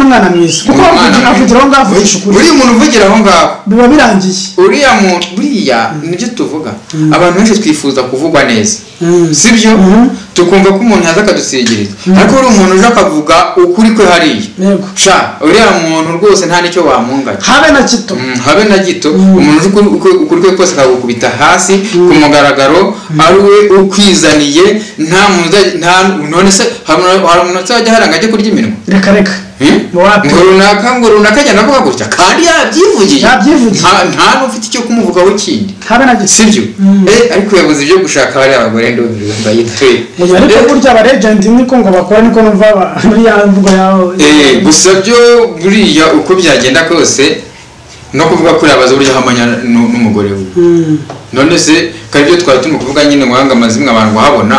n'umwana mwiza kuko avugira aho ngaho avugisha ukuri uri umuntu uvugira aho ngaho biba birangiye uriya muntu buriya nibyo tuvuga abantu benshi twifuza kuvugwa neza sibyo tukumva ko umuntu yaza akadusigiriza ariko uri umuntu uje akavuga ukuri kwe hariya sha uriya muntu rwose nta nicyo wamunganya habe na gito umuntu ukuri kwe kose akagukubita hasi ku mugaragaro ari we ukwizaniye nta muntu none se hari umuntu uzajya haranga ajye kurya iminwa reka ngo runaka ajya navuga gutya kandi yabyivugiye nta n'ufite icyo kumuvugaho kindi sibyo ariko yabuze ibyo gushaka bari abagore ndumva yitwe ariko burya aba legend niko ngo bakora niko numva muri ya mvugo yawe gusa byo buriya uko byagenda kose no kuvuga kuri abaza burya hamanya n'umugore we none se kandi byo twari turimo kuvuga nyine mwanga amazimwe abantu bahabona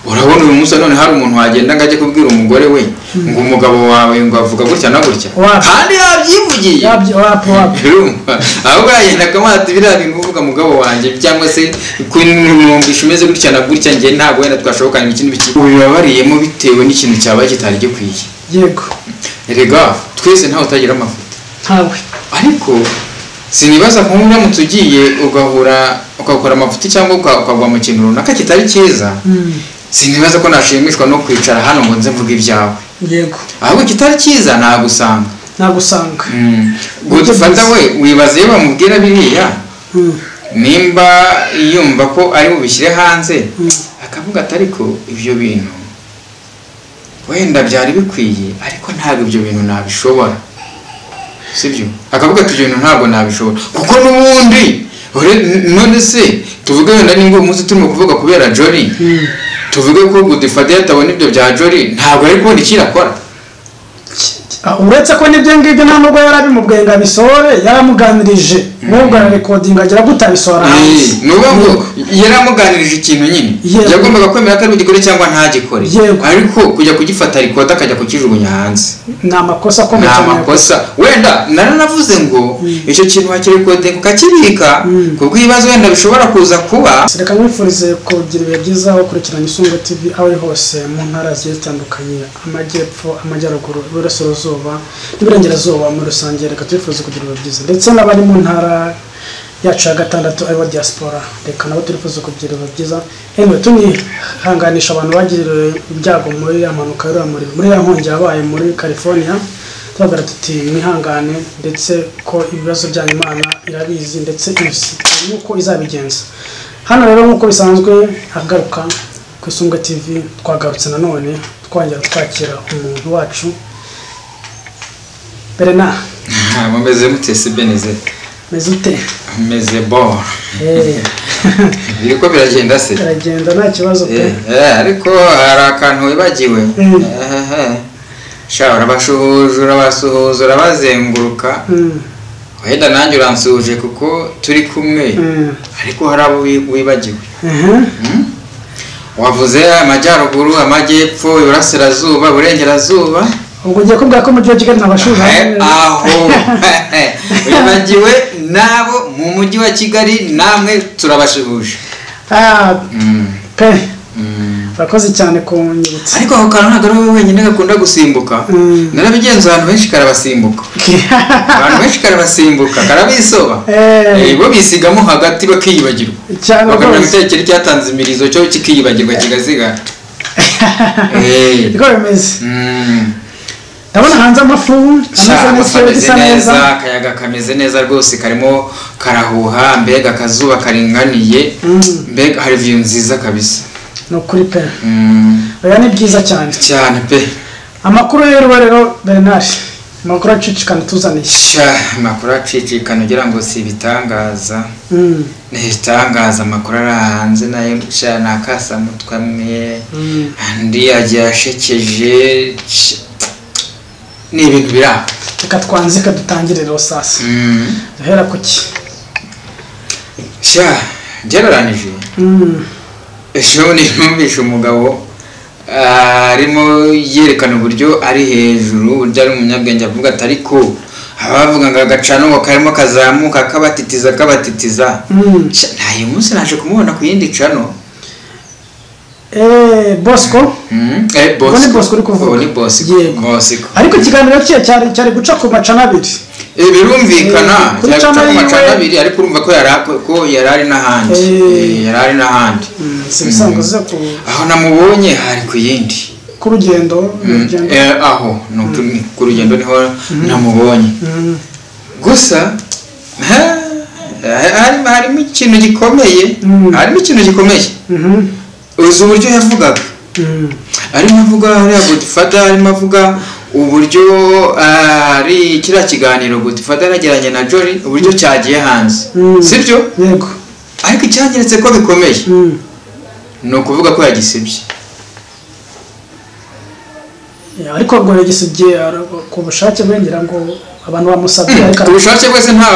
urabona uyu munsi none hari umuntu wagenda ngaje kubwira umugore we ngo umugabo wawe ngo avuga gutya na gutya kandi yabyivugiye ahubwo yagenda akamata biriya bintu uvuga mugabo wanjye cyangwa se kunumvisha umeze gutya na gutya njye ntabwo wenda twashobokana ikindi biki ubibabariyemo bitewe n'ikintu cyabaye kitari gikwiye yego erega twese ntawe utagira amafuta ntawe ariko sinibaza ko uramutse ugiye ugakora amafuti cyangwa ukagwa mu kintu runaka kitari cyiza sinibaza ko nashimishwa no kwicara hano ngo nze mvuga ibyawe yego ahubwo kitari cyiza nagusanga gufata we wibaze iyo bamubwira biriya nimba yumva ko ari bubishyire hanze akavuga atari ko ibyo bintu wenda byari bikwiye ariko ntabwo ibyo bintu nabishobora sibyo akavuga ati ibyo bintu ntabwo nabishobora kuko n'ubundi none se tuvuge wenda nimba umunsi turimo kuvuga kubera Jory tuvuge ko Godfather yatabona ibyo bya Jory ntabwo ari kubona ikirakora uretse ko nibyo ngibyo nta nubwo yarabimubwiye ngo abisohore yaramuganirije nubwo na recording agira gutabisora hanze nubwo yaramuganirije ikintu nyine yagombaga kwemera ko ari bugikore cyangwa ntagikore ariko kujya kugifata record akajya kukijugunya hanze ni amakosa akomeye cyane amakosa wenda naranavuze ngo icyo kintu hakiri recording ukakibika kubwo ibibazo wenda bishobora kuza kuba reka mwifurize kugira ibihe byiza aho kurikirana Isungo TV aho hose mu ntara zigiye zitandukanye amajyepfo amajyaruguru iburasirazuba n'iburengerazuba muri rusange reka twifuze kugira ibihe byiza ndetse n'abari mu ntara yacu ya gatandatu aribo diaspora reka nabo turifuza kugira ibihe byiza tunihanganisha abantu bagiriwe ibyago muri ya mpanuka muri ya nkongi yabaye muri California tubagira tuti mwihangane ndetse ko ibibazo byanyu Imana irabizi ndetse nuko izabigenza hano rero nkuko bisanzwe hagaruka ku Isungo TV twagarutse nanone twongera twakira umuntu wacu Bernard mumeze mutese Beneze mezute meze bo biriko biragenda se biragenda nta kibazo pe ariko hari akantu wibagiwe shawara basuhuzura bazenguruka wenda nanjye uransuje kuko turi kumwe ariko hari abo wibagiwe wavuze amajyaruguru amajyepfo iburasirazuba burengerazuba ubwo ugiye kubwira ko mu gihe Kigali nabashuza aho wibagiwe nabo mu mujyi wa Kigali namwe turabashuhuje pe bakoze cyane kunyibutsa ariko aho kantu ntabwo ari wowe wenyine gakunda gusimbuka narabigenza abantu benshi karabasimbuka abantu benshi karabasimbuka karabisoba bo bisigamo hagati bakiyibagirwa bakamenya gutekera cyatanze imirizo cyo kikiyibagirwa kigasigara niko bimeze ndabona hanze amafu ameze neza akayaga kameze neza rwose karimo karahuha mbega akazuba karinganiye mbega hari view nziza kabisa no kuri pe oya ni byiza cyane pe amakuru rero Bernard amakuru acicikana tuzaniye amakuru acicikana ugira ngo si bitangaza ntitangaza amakuru arahanze nayo nakasa mutwe mwe andi agiye ashekeje ni ibintu biraho reka twanzika dutangire rero sasa duhera kuki gereranije ejo numvishe umugabo arimo yerekana uburyo ari hejuru uburyo ari umunyabwenge avuga ati ariko abavuga ngo agacano ngo karimo kazamuka kabatitiza ntayo munsi naje kumubona ku yindi cano Bosco Bosco uri kuvuga ni Bosco ariko ikiganiro cye cyari guca ku macana abiri birumvikana cyari guca ku macana abiri ariko urumva ko yari ari n'ahandi sibisanzwe ko aho namubonye hari ku yindi ku rugendo aho ku rugendo niho namubonye gusa harimo ikintu gikomeye uzi uburyo yavugaga arimo avuga hariya Godfather arimo avuga uburyo ari kiriya kiganiro Godfather yagiranye na Jolly uburyo cyagiye hanze sibyo yego ariko icyanyeretse ko bikomeye ni ukuvuga ko yagisibye ariko ngo yagisibye ku bushake bwengera ngo abantu bamusabye ariko ubushake bwese nta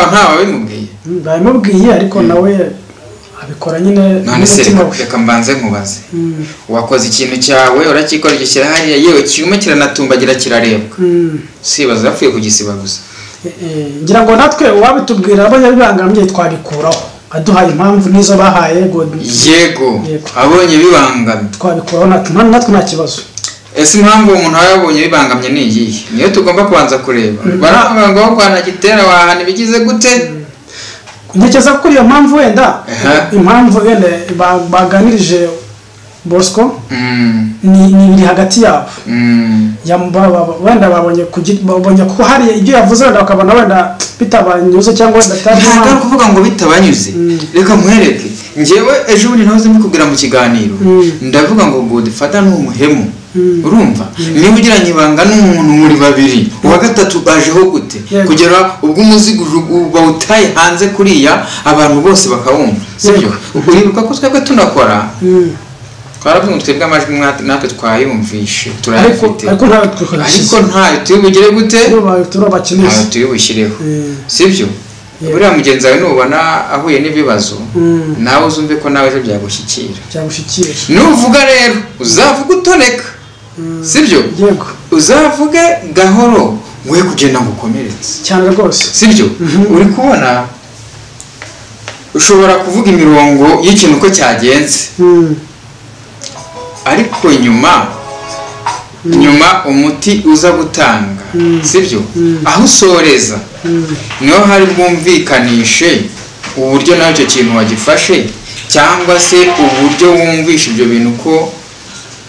babimubwiye ariko nawe abikora nyine none se reka mbanze nkubaze wakoze ikintu cyawe urakikora gishyira hariya yewe kigume kiranatumbagira kirarebwa sibaza yapfuye kugisiba gusa ngira ngo natwe wabitubwira abanyabibangamye twabikuraho aduhaye impamvu nizo bahaye yego abonye bibangamye twabikuraho natwe nta kibazo ese impamvu umuntu yabonye bibangamye ni iyihe niyo tugomba kubanza kureba baravuga ngo kwana gitera wahana bigize gute ntekereza ko iyo mpamvu wenda impamvu wenda baganirije Bosco ni biri hagati yabo wenda babonye ko hari ibyo yavuze wenda bakabona wenda bitabanyuze cyangwa wenda ntabwo ari kuvuga ngo bitabanyuze reka mwereke njyewe ejo bundi nahoze mbikubwira mu kiganiro ndavuga ngo Godfather ni umuhemu urumva niba ugiranye ibanga n'umuntu muri babiri uwa gatatu bajeho gute kugera ubwo umuzigo bawutaye hanze kuriya abantu bose bakawumva sibyo uribuka ko twebwe tunakora twaravuga ngo twebwe amajwi natwe twayumvishe turayafite ariko ntayo turi bugire gute ntayo turi bushyireho sibyo buriya mugenzi wawe nubona ahuye n'ibibazo nawe uzumve ko nawe ejo byagushyikira nuvuga rero uzavuga utoneka sibyo uzavuge gahoro we kugenda ngo ukomeretse cyane rwose sibyo uri kubona ushobora kuvuga imirongo y'ikintu uko cyagenze ariko nyuma umuti uza gutanga sibyo aho usoreza niho hari bwumvikanishe uburyo nacyo kintu wagifashe cyangwa se uburyo wumvisha ibyo bintu ko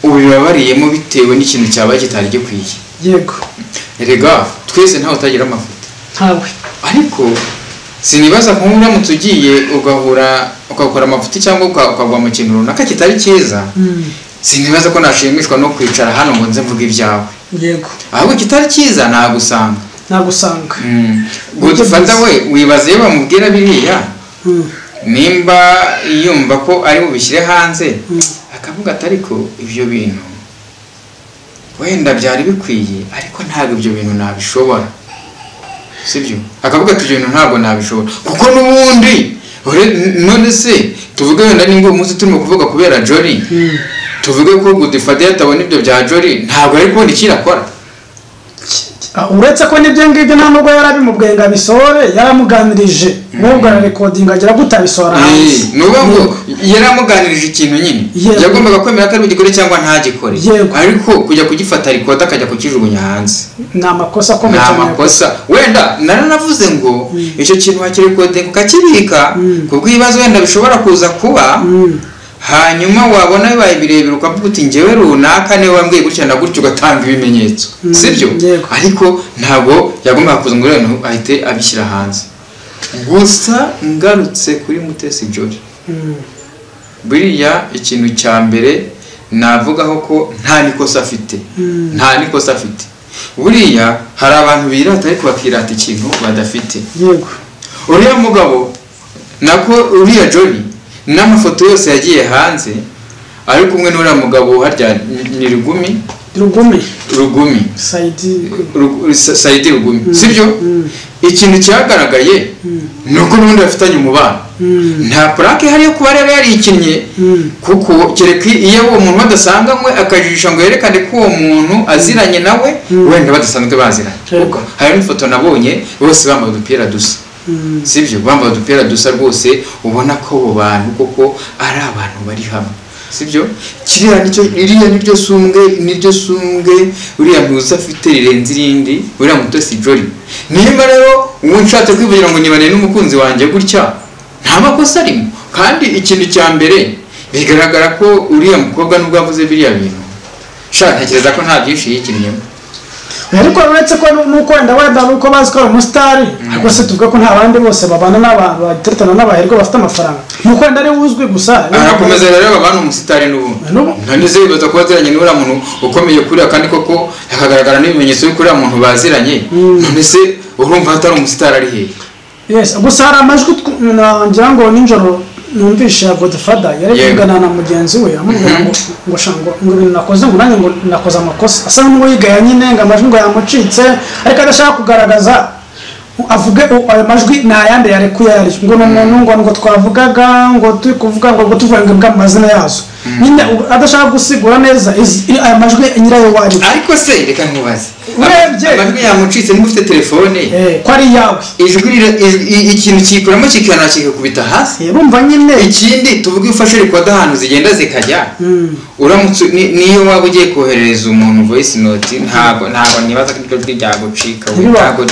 ubibabariyemo bitewe n'ikintu cyabaye kitari gikwiye yego erega twese ntawe utagira amafuti ntawe ariko sinibaza ko uramutse ugiye ugakora amafuti cyangwa ukagwa mu kintu runaka kitari cyiza sinibaza ko nashimishwa no kwicara hano ngo nze mvuga ibyawe yego ahubwo kitari cyiza nagusanga Godfather we wibaze iyo bamubwira biriya nimba yumva ko ari bubishyire hanze akavuga ati ariko ibyo bintu wenda byari bikwiye ariko ntabwo ibyo bintu nabishobora sibyo akavuga ati ibyo bintu ntabwo nabishobora kuko n'ubundi none se tuvuge wenda nimba umunsi turimo kuvuga kubera Jolly tuvuge ko Godfather yatabona ibyo bya Jolly ntabwo ari kubona ikirakora uretse ko n'ibyo ngibyo nta nubwo yarabimubwiye ngo abisore yaramuganirije nubwo ararekodinga agira gutabisora hanze nuba ngo yaramuganirije ikintu nyine yagombaga kwemera ko ari bugikore cyangwa ntagikore ariko kujya kugifata record akajya kukijugunya hanze ni amakosa akomeye cyane wenda naranavuze ngo icyo kintu wakirekodinga ukakibika kubwo ibibazo wenda bishobora kuza kuba hanyuma wabona bibaye birebire ukavuga uti njyewe runaka niwe wambwiye gutya na gutyo ugatanga ibimenyetso sibyo ariko ntabwo yagombaga kuza ngo rero ahite abishyira hanze gusa ngarutse kuri Mutesi Jolly buriya ikintu cya mbere navugaho ko nta nikosa afite buriya hari abantu birata ariko bakirata ikintu badafite uriya mugabo nako uriya Jolly n'amafoto yose yagiye hanze ari kumwe n'uriya mugabo harya ni Rugumi Saidi Rugumi sibyo ikintu cyagaragaye nuko n'ubundi bafitanye umubano nta plaque hari yo kuba rero yarikinnye kuko kereka iyo uwo muntu badasanganywe akajisha ngo yerekane ko uwo muntu aziranye nawe wenda badasanzwe baziranye hari n'ifoto nabonye bose bambaye udupira dusa sibyo bambaye udupira dusa rwose ubona ko abo bantu koko ari abantu bari hamwe sibyo iriya niryo sumbwe uriya ntuza afite rirenze irindi uriya Mutesi Jolly. Niba rero uwo nshatse kwivugira ngo nibane n'umukunzi wanjye gutya nta makosa arimo, kandi ikintu cya mbere bigaragara ko uriya mukobwa nubwo avuze biriya bintu ntekereza ko nta byinshi yikinnyeho, ariko uretse ko nuko wenda nuko bazi ko ari umusitari, ariko se tuvuga ko nta bandi bose babana n'abantu batertana n'abaherwe bafite amafaranga, nuko wenda ari uzwi gusa arakomeza rero babana umusitari n'ubundi nanize bibaza kuba aziranye n'uriya muntu ukomeye kuriya, kandi koko hakagaragara n'ibimenyetso y'uko uriya muntu baziranye, none se urumva hatari umusitari ari hehe? Yes, gusa hari amajwi ngira ngo ninjoro numvishe ya Godfather yari yigana na mugenzi we amubwira ngo ibintu nakoze ngo nanjye ngo nakoze amakosa, asa n'uwo yigaya nyine ngo amajwi ngo yamucitse, ariko adashaka kugaragaza avuge ayo majwi nayande yarekuye yari ngo n'umuntu ngo twavugaga ngo turi kuvuga ngo tuvuga ngo amazina yazo nyine adashaka gusigura neza aya majwi nyirayo wari. Ariko se reka nkubaze urebye amajwi yamucitse niba ufite telefone ko ari yawe ikintu kikuramo kikana kikakubita hasi, urumva nyine ikindi tuvuge ufashe record ahantu zigenda zikajya uramutse niyo waba ugiye koherereza umuntu voice note ntago nibaza ko ibyo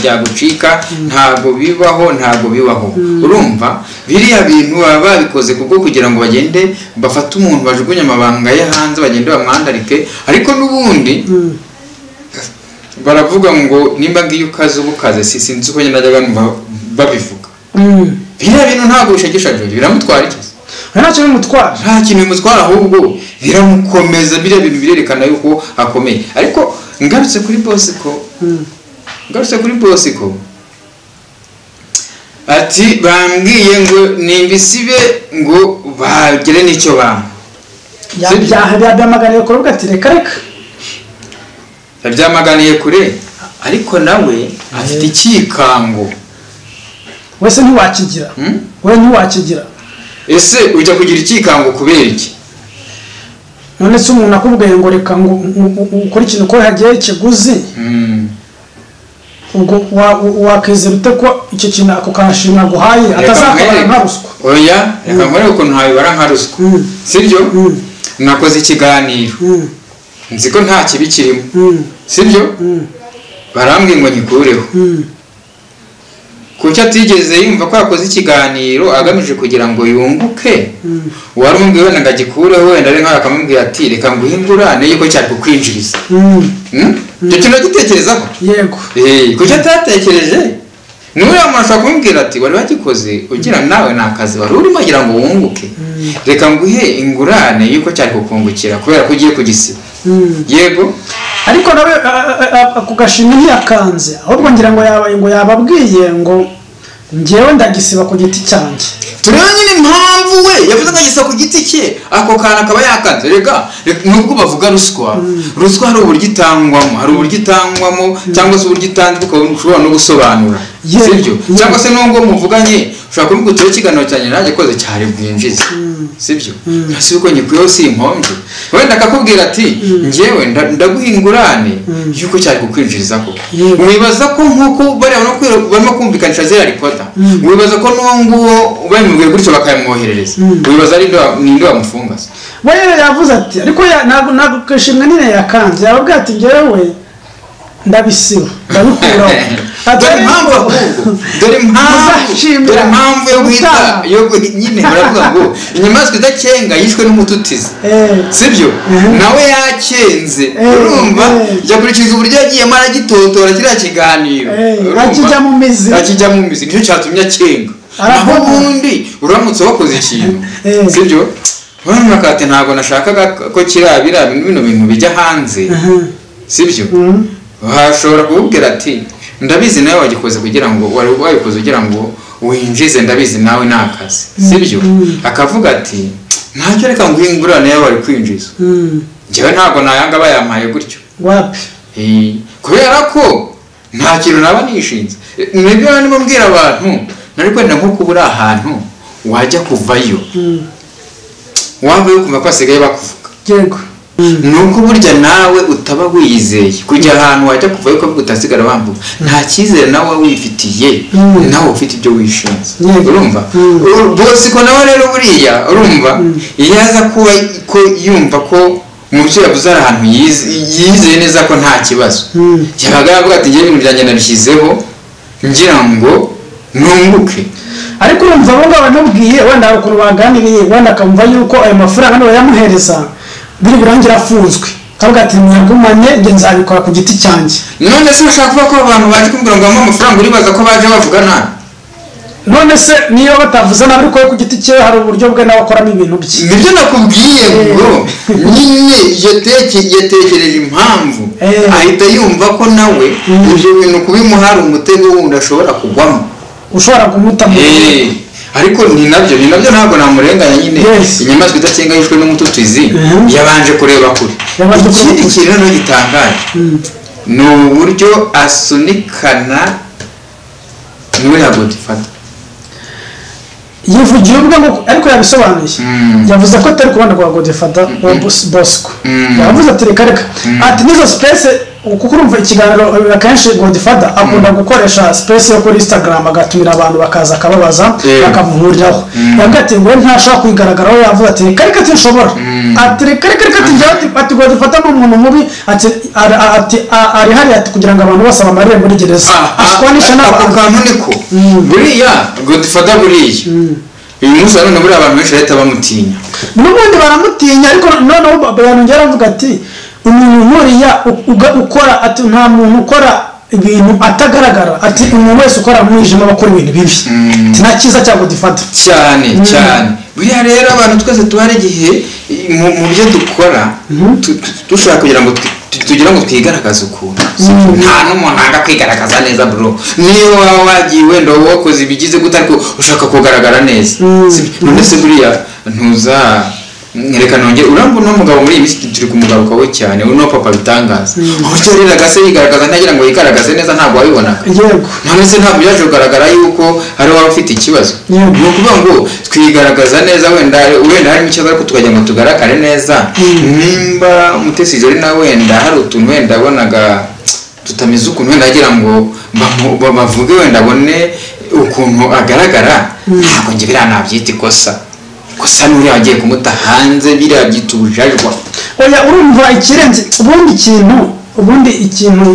byagucika ntago bibaho urumva biriya bintu baba babikoze kubwo kugira ngo bagende bafate umuntu bajugunya amabanga ye hanze bagende bamwandarike, ariko n'ubundi baravuga ngo nimba ngiyo ukaze ubukaze sinzi uko nyine najyaga babivuga. Biriya bintu ntabwo bishegesha Jolly, biramutwara iki? nta kintu bimutwara ahubwo biramukomeza, biriya bintu birerekana yuko akomeye. Ariko ngarutse kuri Bosco ati bambwiye ngo nimbisibe ngo bagere n'icyo bampa yabyamaganiye kure ati reka yabyamaganiye kure, ariko nawe afite ikikango wese ntiwakigira ntiwakigira. Ese ujya kugira ikikango kubera iki? None se umuntu akubwiye ngo reka ngo ukora ikintu ko hagiye ikiguzi ubwo wakizera ute ko icyo kintu ako kanashimwa guhaye atazakabara nka ruswa? Oya reka nkore ukuntu ntabibara nka ruswa, sibyo? Nakoze ikiganiro nzi ko nta kibi kirimo, sibyo? Barambwiye ngo nyikureho kuko atigeze yumva ko yakoze ikiganiro agamije kugira ngo yunguke, warumubwiye wenda ngagikureho wenda ari nk'aka akamubwira ati reka nguhingurane yuko cyari kukwinjiriza. Icyo kintu gitekerezaho yego kuko atatekereje niwe yamusha kumubwira ati wari wagikoze ugira nawe nakazi wari urimo kugira ngo wunguke, reka nguhe ingurane yuko cyari kukungukira kubera ko ugiye kugisiba. Yego ariko nawe akugashimye ntiyakanze, ahubwo ngira ngo yababwiye ngo ngewe ndagisiba ku giti cyanjye. tureba nyine impamvu we yavuze ngo agisa ku giti cye ako kana akaba yakanze. Rega nubwo bavuga ruswa hari uburyo itangwamo cyangwa se uburyo itanzwe ushobora no gusobanura, sibyo? Cyangwa se nubwo muvuganye ushobora kuvuga uti ikiganiro cyanjye nanjye koze cyari bwinjize, sibyo? Ese uko nyikuyeho si impombye wenda akakubwira ati ngewe ndaguhingurane yuko cyari kukwinjiriza ko wibaza ko nkuko barimo kumvikanisha ziriya rikota, wibaza ko n'uwo bamubwiye gutyo bakayamwoherereza, wibaza ninde wamufunga se? We yavuze ati ariko ntabwo kashimwe nine yakanze, yababwira ati ngewe ndabisiba ndabikuraho. Dore impamvu yo nyine baravuga ngo inyamaswa idakenga yishwe n'umututizi, sibyo? Nawe yakenze urumva yakurikiza uburyo yagiyemo aragitotora kiriya kiganiro akijya mu mizi nicyo cyatumye akenga. Naho ubundi uramutse wakoze ikintu, sibyo? Urumva kati ntabwo nashakaga ko bino bintu bijya hanze, sibyo? Hashobora kububwira ati ndabizi nawe wagikoze kugira ngo wari wabikoze kugira ngo winjize, ndabizi nawe nakazi, sibyo? Akavuga ati ntacyo reka nguhingurane yawe wari kwinjiza, njyewe ntabwo nayanga bayampaye gutyo wapi, kubera ko nta kintu naba nishinze. Nibyo ndimo mbwira abantu nari kwenda nko kubura ahantu wajya kuvayo wambaye kumva ko asigaye bakuvuga, yego nuko burya nawe utaba wiyizeye kujya ahantu wajya kuva yuko utasigara wambuka nta cyizere nawe wifitiye nawe ufite ibyo wishinze urumva bose ko nawe rero buriya urumva yaza kuba ko yumva ko mu byo yavuze ahantu yizeye neza ko nta kibazo yabaga yavuga ati ngiye ibintu byanjye nabishyizeho ngira ngo nunguke ariko urumva abo ngabo banabwiye wenda ukuntu baganiriye wenda akamva yuko ayo mafaranga niba yamuhereza biri burangira afunzwe kavuga ati mwagumanye nge nzabikora ku giti cyanjye none se ushaka kuvuga ko abantu baje kumbwira ngo bamuhe amafaranga uribaza ko baje bavuga nabi none se niyo batavuze nabi ariko ku giti cye hari uburyo bwe nawe akoramo ibintu bye nibyo nakubwiye ngo nyine yatekereje impamvu ahita yumva ko nawe ibyo bintu kubimuha hari umutego wundi ashobora kugwamo ushobora kumutamo ariko ni nabyo ntabwo namurenganya nyine inyamaswa idakengayishwe n'umututizi yabanje kureba kure ikindi kintu rero gitangaje ni uburyo asunikana n'uriya Godfather yivugiye ubwe ngo ariko yabisobanuye yavuze ko atari kubana kwa Godfather wa Bosco yavuze ati reka ati nizo space kuko urumva ikiganiro akenshi Godfather akunda gukoresha space yo kuri Instagram agatumira abantu bakaza akababaza bakamuhuriraho yagati ngo ntashaka kwigaragaraho yavuze ati reka tishobora ati reka ati Godfather n'umuntu mubi ati ari hari ati kugira ngo abantu bose bamarire muri gereza ashwanisha n'abantu niko buriya Godfather buriya uyu munsi none buriya abantu benshi leta bamutinya n'ubundi baramutinya ariko noneho bayanongera avuga ati umuntu nkuriya ukora ati nta muntu ukora ibintu atagaragara ati umuntu wese ukora mu mwijima bakora ibintu bibi nta cyiza cya Godfather cyane buriya rero abantu twese tuhari igihe mu byo dukora dushaka kugira ngo tugira ngo twigaragaze ukuntu nta n'umuntu anga kwigaragaza neza bro niyo waba wagiye wenda wakoze ibigize gute ariko ushaka kugaragara neza none se buriya ntuza ngereka nongeye urambona umugabo muri iyi turi kumugaruka we cyane uno papa bitangaza uburyo rero agase yigaragaza ntagira ngo yigaragaze neza ntabwo wabibonaga yego none se ntabwo yaje kugaragara yuko hari waba ufite ikibazo ni ukuvuga ngo twigaragaza neza wenda harimo ikibazo ariko tukajya ngo tugaragare neza nimba Mutesi Jolly na wenda hari utuntu wenda abonaga tutamize ukuntu wenda agira ngo bavuge wenda abone ukuntu agaragara ntabwo nge biriya nabyita ikosa gusa n'uri wagiye kumuta hanze biriya byitujajwa oya urumva ikirenze ubundi ikintu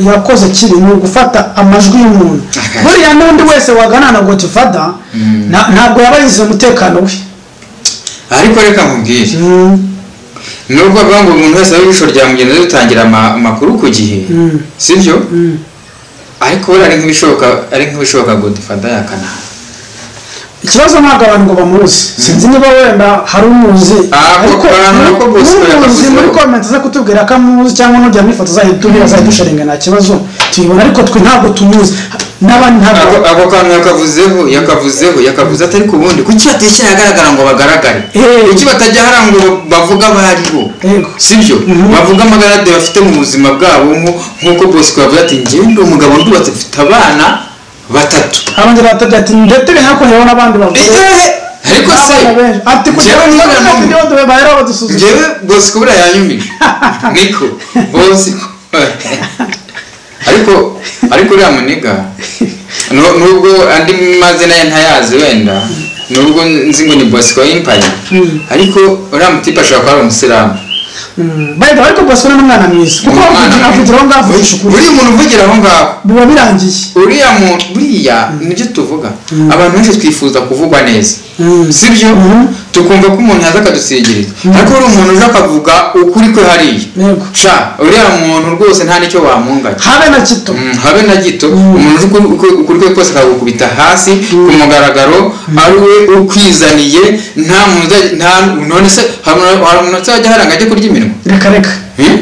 yakoze kiri ni gufata amajwi y'umuntu buriya n'undi wese wagana na Godfather ntabwo yaba yize umutekano we ariko reka nkubwire nubwo bavuga ngo umuntu wese w'ijisho rya mugenzi dutangira amakuru ku gihe sibyo ariko buriya ari nk'ibishoboka Godfather yakana ikibazo ntabwo abantu ngo bamuzi sinzi niba wenda hari umuzi ariko umuzi muri comment za kutubwira ko amuzi cyangwa n'ujya mwifoto azahidusharinga nta kibazo tuyibona ariko twe ntabwo tumuzi n'abandi ntabwo ako kantu yakavuze atari ku bundi kuki batekera agaragara ngo bagaragare kuki batajya hara ngo bavuga abari bo sibyo bavuga amagarade bafite mu buzima bwabo nk'uko Bosco yavuze ati njyewe ndi umugabo ndubatse mfite abana batatu abandi batatu ati ndetege nako yabona abandi bavuga ariko se ati kujya n'ibyo bayira badusuzuma njyewe Bosco bura yanyumije niko Bosco ariko uriya muniga nubwo andi mazina ye ntayazi wenda nubwo nzi ngo ni Bosco Empire ariko uriya mutipe ashobora kuba ari umusilamu bayida ariko Bosco n'umwana mwiza kuko avugira aho ngaho avugisha ukuri buriya umuntu uvugira aho ngaho biba birangiye uriya muntu buriya nibyo tuvuga abantu benshi twifuza kuvugwa neza sibyo tukumva ko umuntu yaza akadusigiriza ariko uri umuntu uje akavuga ukuri kwe hariya sha uriya muntu rwose nta nicyo wamunganya habe na gito umuntu ukuri kwe kose akagukubita hasi ku mugaragaro ari we ukwizaniye nta muntu none se hari umuntu uzajya haranga ajya kurya iminwa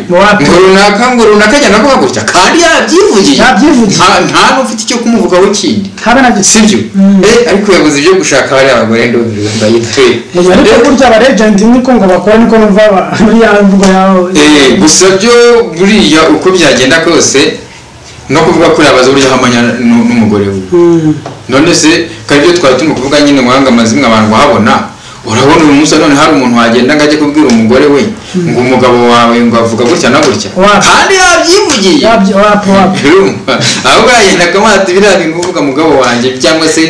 reka ngo runaka ajyana kuba gutya kandi yabyivugiye nta n'ufite icyo kumuvugaho ikindi sibyo ariko yabuze ibyo gushaka bariya abagore ariko burya aba legend niko ngo bakora niko numva buriya mvugo yawe gusa byo buriya uko byagenda kose no kuvuga kuri abaza burya hamanya n'umugore we none se kandi byo twari turimo kuvuga nyine mwanga amazimwe abantu bahabona urabona uyu munsi none hari umuntu wagenda ngo ajye kubwira umugore we ngo umugabo wawe ngo avuga gutya na gutya kandi yabyivugiye ahubwo yagenda akamata biriya bintu uvuga mugabo wanjye cyangwa se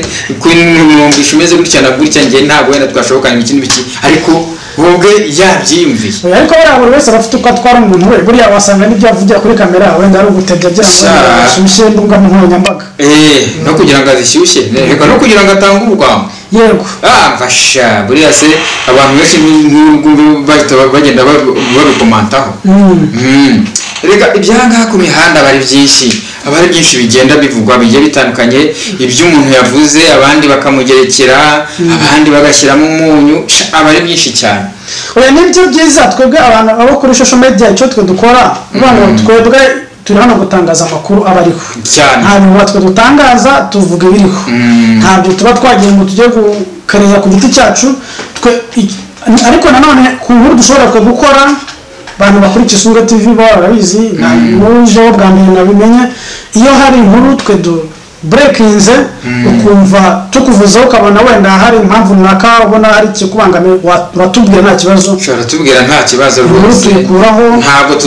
kumwumvisha umeze gutya na gutya njye ntabwo wenda twashobokana ikindi biki ariko ubwe yabyiyumviye ariko buri wese aba afite uko atwara umuntu we buriya wasanga n'ibyo avugira kuri kamera wenda ari ugutebya agira ngo ashyushye imbuga nkoranyambaga no kugira ngo azishyushye reka no kugira ngo atange urwamo yego mfasha buriya se abantu benshi bahita bagenda babikomantaho reka ibyangaha ku mihanda bari byinshi abari byinshi bigenda bivugwa bigiye bitandukanye ibyo umuntu yavuze abandi bakamugerekera abandi bagashyiramo umunyu abari byinshi cyane oya nibyo byiza twebwe abantu abo kuri social media icyo twe dukora abantu twebwe turi hano gutangaza amakuru aba ariho nta bintu twe dutangaza tuvuga ibiriho ntabyo tuba twagiye ngo tujye gukarera ku giti cyacu ariko nanone ku nkuru dushobora twe gukora abantu bakurikiye Isungo TV barabizi n'ujeho bwa mbere nabimenye iyo hari inkuru twe breakinze ukumva tukuvuzaho ukabona wenda hari impamvu runaka ubona hari ikikubangamiye uratubwira nta kibazo uratubwira nta kibazo rwose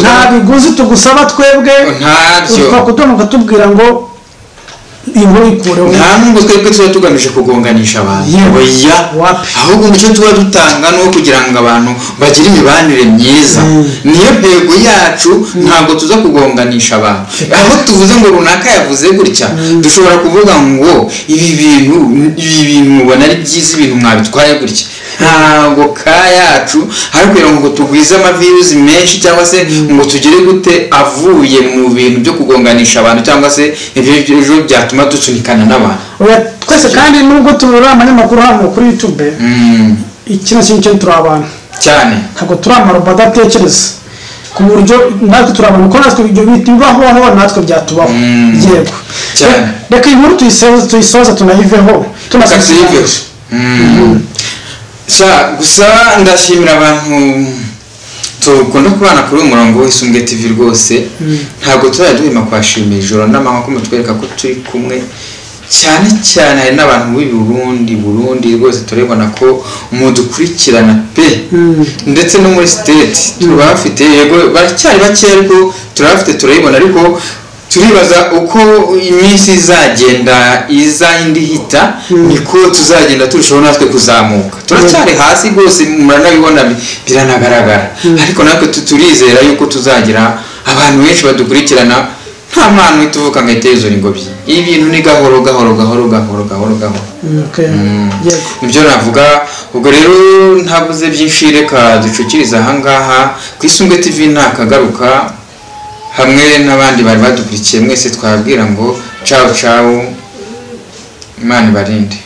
nta biguzi tugusaba twebwe ntabyo kudomuka tubwira ngo inkuru ikureho nta nubwo twebwe tuba tugamije kugonganisha abantu oya ahubwo icyo tuba dutanga no kugira ngo abantu bagire imibanire myiza niyo ntego yacu ntabwo tuza kugonganisha abantu aho tuvuze ngo runaka yavuze gutya dushobora kuvuga ngo ibi bintu mubona ari byiza ibintu mwabitwaye gutya ntabwo yacu hari kugira ngo tugwize amaviews menshi cyangwa se ngo tugire gute avuye mu bintu byo kugonganisha abantu cyangwa se ibyo byatuma dusunikana n'abantu twese kandi nubwo turi abanyamakuru hano kuri YouTube ikintu cyinshi turi abantu cyane ntabwo turi amarobo adatekereza ku buryo natwe turi abantu ko natwe ibyo bibaho natwe byatubaho yego reka inkuru tuyisoza tunayiveho tunasiveho gusa ndashimira abantu tukunda kubana kuri umurongo w'Isungo TV rwose ntabwo tuzajya duhema kwashimira ijoro n'amanywa ko mutwereka ko turi kumwe cyane cyane hari n'abantu b'i Burundi rwose turabona ko mudukurikirana pe ndetse no muri state turabafite yego baracyari bake ariko turabafite turayibona ariko turibaza uko iminsi izagenda indi hita niko tuzagenda turushaho natwe kuzamuka turacyari hasi rwose muranabibona biranagaragara ariko natwe turizera yuko tuzagira abantu benshi badukurikirana nta mpano ituvuka ngo itezore ingobyi ibintu ni gahoro nibyo navuga ubwo rero ntabuze byinshi reka ducukiriza ahangaha ku Isungo TV ntakagaruka hamwe n'abandi bari badukurikiye mwese twabwira ngo ciao Imana ibarinde.